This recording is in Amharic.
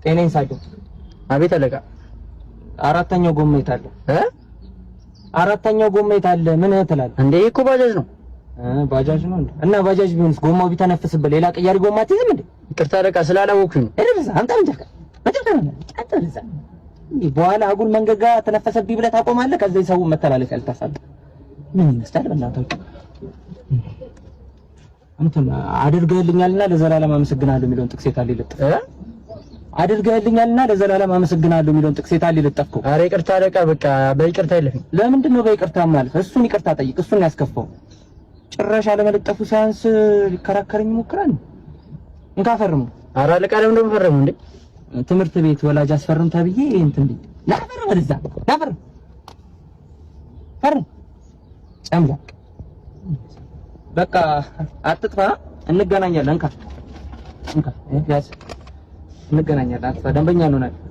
ጤናዬን ሳይሆን አቤት አለቃ። አራተኛው ጎማ የት አለ? አራተኛው ጎማ የት አለ? ምን ትላለህ እንዴ? እኮ ባጃጅ ነው። ባጃጅ ነው እንዴ? እና ባጃጅ ቢሆንስ ጎማው ቢተነፍስበት ሌላ ቀያሪ ጎማ አትይዝም እንዴ? ይቅርታ አለቃ ስላላወኩኝ ነው። እረዛ አንተ እንጃ አትርዛ። በኋላ አጉል መንገድ ጋር ተነፈሰብኝ ብለህ ታቆማለህ። ከዛ ሰው መተላለፍ ያልታሳብ ምን ይመስላል? በእናታችሁ አንተ አድርገህልኛልና ለዘላለም አመሰግናለሁ የሚለውን ጥቅስ የታለ ይለጥፍ? አድርገህልኛልና ለዘላለም አመሰግናለሁ የሚለውን ጥቅስ የታለ ይለጥፍከው? ኧረ ይቅርታ አለቃ፣ በቃ በይቅርታ አይለፍም። ለምንድን ነው በይቅርታ ማለት? እሱን ይቅርታ ጠይቅ። እሱን ያስከፋው ጭራሽ አለመለጠፉ ሳያንስ ሊከራከረኝ ይሞክራል። እንካ ፈርሙ። ኧረ አለቃ ለምን ነው ፈርሙ እንዴ? ትምህርት ቤት ወላጅ አስፈርም ተብዬ እንትን ልጅ ናፈር ወደዛ ናፈር ፈርም ጨምላቅ በቃ አትጥፋ። እንገናኛለን። እንካ ያዝ እንገናኛለን። አትጥፋ። ደንበኛ እንሆናለን።